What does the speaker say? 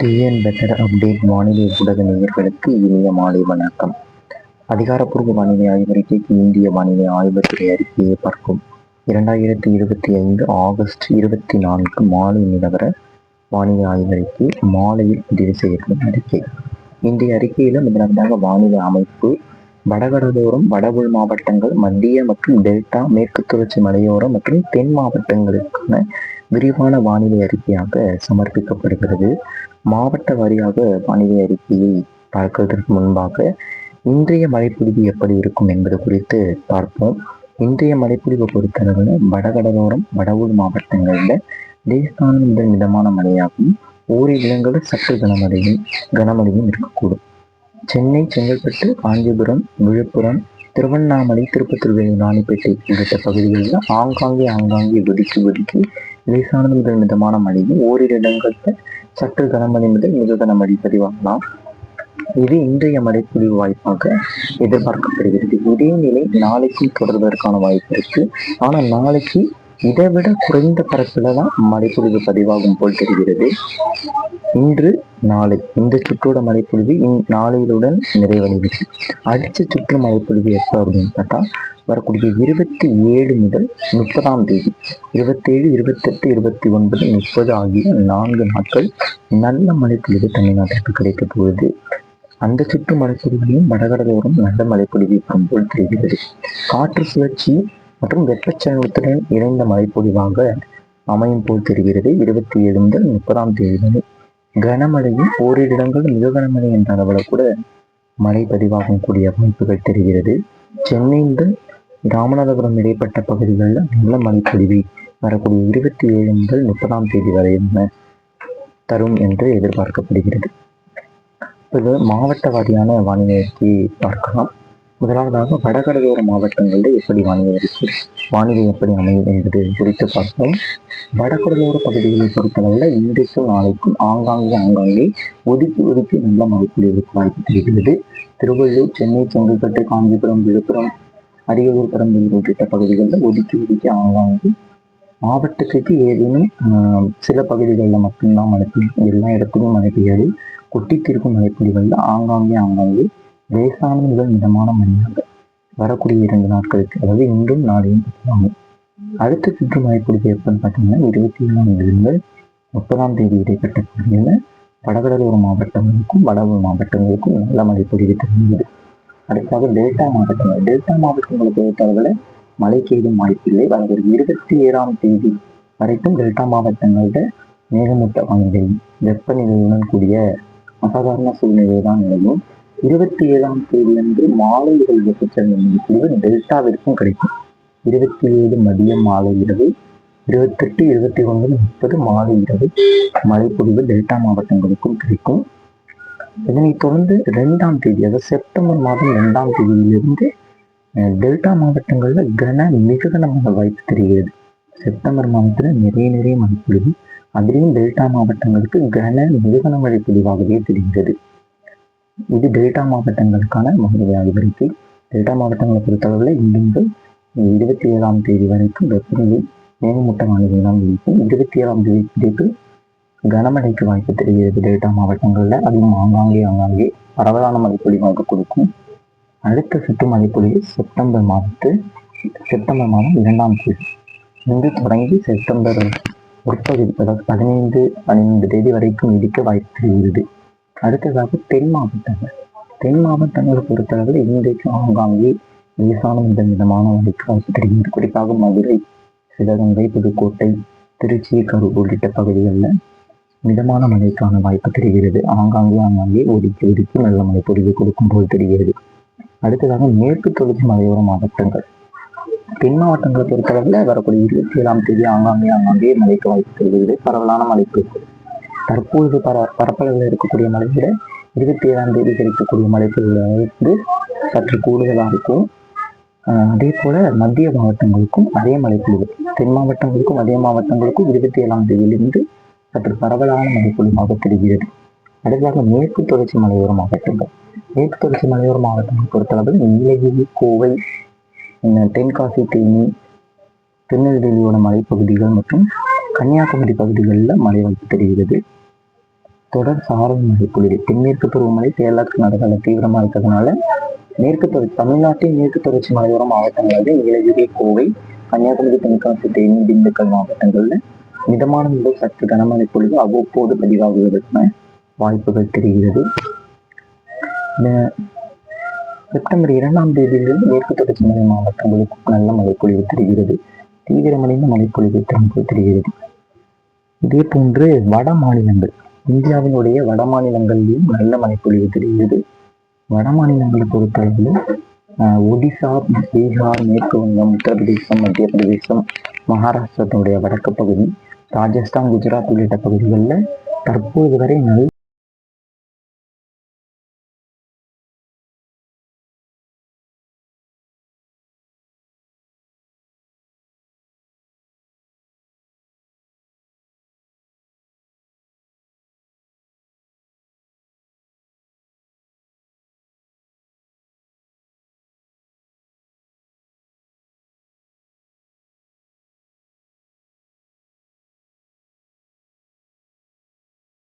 TN weather update வானிலை ஊடக நேயர்களுக்கு இனிய மாலை வணக்கம். அதிகாரப்பூர்வ வானிலை ஆய்வறிக்கைக்கு இந்திய வானிலை ஆய்வுத்துறை அறிக்கையை பார்க்கும். 2025 ஆகஸ்ட் 24 மாலை நிலவர வானிலை ஆய்வறிக்கை மாலையில் பதிவு செய்யப்படும் அறிக்கை. இன்றைய அறிக்கையில முதலாவதாக வானிலை அமைப்பு, வடகடலோரம், வடஉள் மாவட்டங்கள், மத்திய மற்றும் டெல்டா, மேற்கு தொடர்ச்சி மலையோரம் மற்றும் தென் மாவட்டங்களுக்கான விரிவான வானிலை அறிக்கையாக சமர்ப்பிக்கப்படுகிறது. மாவட்ட வாரியாக வானிலை அறிக்கையை பார்ப்பதற்கு முன்பாக இன்றைய மழைப்பொழிவு எப்படி இருக்கும் என்பது குறித்து பார்ப்போம். இன்றைய மழைப்பொழிவு பொறுத்தளவில் வடகடலோரம், வடஉள் மாவட்டங்களில் லேசான முதல் மிதமான மழையாகவும் ஓரிரு இடங்களில் சற்று கனமழையும் இருக்கக்கூடும். சென்னை, செங்கல்பட்டு, காஞ்சிபுரம், விழுப்புரம், திருவண்ணாமலை, திருப்பத்தூர், ராணிப்பேட்டை உள்ளிட்ட பகுதிகளில் ஆங்காங்கே ஒதுக்கி லேசானது முதல் மிதமான மழையும் ஓரிரு இடங்களில் சற்று கனமழை முதல் மிக கனமழை பதிவாகலாம். இது இன்றைய மழைப்பொழிவு வாய்ப்பாக எதிர்பார்க்கப்படுகிறது. இதே நிலை நாளைக்கும் தொடர்வதற்கான வாய்ப்பு இருக்கு. ஆனால் நாளைக்கு இதைவிட குறைந்த பரப்பில தான் மழைப்பொழிவு பதிவாகும் போல் தெரிகிறது. இன்று நாளை இந்த சுற்றோட மழைப்பொழிவு நாளையுடன் நிறைவடைகிறது. அடுத்த சுற்று மழைப்பொழிவு எப்போ அப்படின்னு பார்த்தா வரக்கூடிய 27 முதல் 30ஆம் தேதி, 27, 28, 29, 30 ஆகிய 4 நாட்கள் நல்ல மழைப்பொழிவு தமிழ்நாட்டிற்கு கிடைக்கப் போகுது. அந்த சுற்று மழைப்பொழிவையும் வடகடலோரம் நல்ல மழைப்பொழிவு இருக்கும் போல் தெரிகிறது. காற்று சுழற்சி மற்றும் வெப்பச்சலனத்துடன் இணைந்த மழைப்பொழிவாக அமையும் போல் தெரிகிறது. 27 முதல் 30ஆம் தேதி வரை கனமழையும் ஓரிரு இடங்கள் மிக கனமழை என்ற அளவில் கூட மழை பதிவாகும் கூடிய வாய்ப்புகள் தெரிகிறது. சென்னை முதல் ராமநாதபுரம் இடைப்பட்ட பகுதிகளில் நல்ல மழைப்பொழிவை வரக்கூடிய 27 முதல் 30ஆம் தேதி வரையான தரும் என்று எதிர்பார்க்கப்படுகிறது. இப்போது மாவட்ட வாரியான வானிலை அறிக்கையை பார்க்கலாம். முதலாவதாக வடகடலோர மாவட்டங்களில் எப்படி வானிலை எப்படி அமையும் என்பது குறித்து பார்ப்போம். வடகடலோர பகுதிகளை பொறுத்தளவில் இன்றைக்கும் நாளைக்கும் ஆங்காங்கே ஒதுக்கி நல்ல மழைப்பொழிவுக்கு வாய்ப்பு தெரிகிறது. திருவள்ளூர், சென்னை, செங்கல்பட்டு, காஞ்சிபுரம், விழுப்புரம், அரியலூர், பெரம்பலூர் உள்ளிட்ட பகுதிகளில் ஒதுக்கி ஆங்காங்கே மாவட்டத்துக்கு ஏதேனும் சில பகுதிகளில் மட்டும்தான் மழை பெய்யும். எல்லா இடத்துலையும் மழை பெய்யாது. கொட்டி தீர்க்கும் மழைப்பொழிவுகளில் ஆங்காங்கே லேசான முதல் மிதமான மழையாக வரக்கூடிய 2 நாட்களுக்கு, அதாவது இன்றும் நாளையும் பெய்யும். அடுத்த சுற்று மழைப்பொழிவு எப்பன்னு பார்த்தீங்கன்னா 27ஆம் தேதி முதல் 30ஆம் தேதி இடைப்பட்ட பகுதியில் வடகடலோர மாவட்டங்களுக்கும் வடஉள் மாவட்டங்களுக்கும் நல்ல மழைப்பொழிவு தெரிகிறது. அடுத்தாக டெல்டா மாவட்டங்களை பொறுத்தளவில் மழைக்கு ஏதும் வாய்ப்பில்லை. வரக்கூடிய 27ஆம் தேதி வரைக்கும் டெல்டா மாவட்டங்களில் மேகமூட்ட வானிலை, வெப்பநிலையுடன் கூடிய அசாதாரண சூழ்நிலை தான் நிலையும். 27ஆம் தேதி அன்று மாலை இரவு வெப்பச்சலன டெல்டாவிற்கும் கிடைக்கும். 27 மதியம், மாலை இரவு, 28, 29, 30 மாலை இரவு மழைப்பொழிவு டெல்டா மாவட்டங்களுக்கும் கிடைக்கும். இதனைத் தொடர்ந்து 2ஆம் தேதி, அதாவது செப்டம்பர் மாதம் 2ஆம் தேதியிலிருந்து டெல்டா மாவட்டங்களில் மிக கனமான வாய்ப்பு தெரிகிறது. செப்டம்பர் மாதத்தில் நிறைய மழைப்பொழிவு, அதிலும் டெல்டா மாவட்டங்களுக்கு மிக கனமழை பொழிவாகவே தெரிகிறது. இது டெல்டா மாவட்டங்களுக்கான வானிலை ஆய்வறிக்கை. டெல்டா மாவட்டங்களை பொறுத்தளவில் இன்று 27ஆம் தேதி வரைக்கும் வெப்பநிலை மேகமூட்ட வானிலை தான் இருக்கும். 27ஆம் தேதி கிடைத்து கனமழைக்கு வாய்ப்பு தெரிகிறது டெல்டா மாவட்டங்களில். அதுவும் ஆங்காங்கே பரவலான மழைப்பொழிவாக கொடுக்கும். அடுத்த சுற்று மழைப்பொழிவு செப்டம்பர் மாதம் 2ஆம் தேதி இன்று தொடங்கி செப்டம்பர் முற்பகுதி, அதாவது 15 தேதி வரைக்கும் நீடிக்க வாய்ப்பு தெரிகிறது. அடுத்ததாக தென் மாவட்டங்களை பொறுத்தளவில் இன்றைக்கு ஆங்காங்கே லேசான மிதமான மழைக்கு வாய்ப்பு தெரிகிறது. குறிப்பாக மதுரை, சிவகங்கை, புதுக்கோட்டை, திருச்சி, கரூர் உள்ளிட்ட பகுதிகளில் மிதமான மழைக்கான வாய்ப்பு தெரிகிறது. ஆங்காங்கே ஒதுக்கி நல்ல மழை பொழிவு கொடுக்கும் போல் தெரிகிறது. அடுத்ததாக மேற்கு தொடர்ச்சி மலையோர மாவட்டங்கள், தென் மாவட்டங்களை பொறுத்தளவில் வரக்கூடிய 27ஆம் தேதி ஆங்காங்கே மழைக்கு வாய்ப்பு தெரிகிறது. பரவலான மழைக்கு தற்போது பரப்பளவில் இருக்கக்கூடிய மழை விட 27ஆம் தேதி கிடைக்கக்கூடிய மழைப்பொழிவு சற்று கூடுதலாக இருக்கும். அதே போல மத்திய மாவட்டங்களுக்கும் அதே மழைப்பொழிவு, தென் மாவட்டங்களுக்கும் அதே மாவட்டங்களுக்கும் 27ஆம் தேதியிலிருந்து சற்று பரவலான மழைப்பொழிவாக தெரிகிறது. அடுத்ததாக மேற்கு தொடர்ச்சி மலையோர மாவட்டங்களை பொறுத்தளவில் நீலகிரி, கோவை, தென்காசி, தேனி, திருநெல்வேலியோட மலைப்பகுதிகள் மற்றும் கன்னியாகுமரி பகுதிகளில் மழை வாய்ப்பு தெரிகிறது. தொடர் சாரல் மழை பொழிவு. தென்மேற்கு பருவமழை கேரளா கர்நாடகாவில் தீவிரமாக இருக்கிறதுனால தமிழ்நாட்டின் மேற்கு தொடர்ச்சி மலையோர மாவட்டங்களாக நீலகிரி, கோவை, கன்னியாகுமரி, தென்காசி, தேனி, திண்டுக்கல் மாவட்டங்கள்ல மிதமான முதல் சற்று கனமழை பொழிவு அவ்வப்போது பதிவாகுவதற்கான வாய்ப்புகள் தெரிகிறது. செப்டம்பர் 2ஆம் தேதியிலிருந்து மேற்கு தொடர்ச்சி மலை மாவட்டங்களுக்கு நல்ல மழைப்பொழிவு தெரிகிறது. தீவிரமடைந்த மழைப்பொழிவு தெரிகிறது. இதே போன்று வட மாநிலங்கள், இந்தியாவினுடைய வட மாநிலங்களிலும் நல்ல மழைப்பொழிவு தெரிகிறது. வட மாநிலங்களை பொறுத்தளவில் ஒடிசா, பீகார், மேற்கு வங்கம், உத்தரப்பிரதேசம், மத்திய பிரதேசம், மகாராஷ்டிரத்தினுடைய வடக்கு பகுதி, ராஜஸ்தான், குஜராத் உள்ளிட்ட பகுதிகளில் தற்போது வரை நல்ல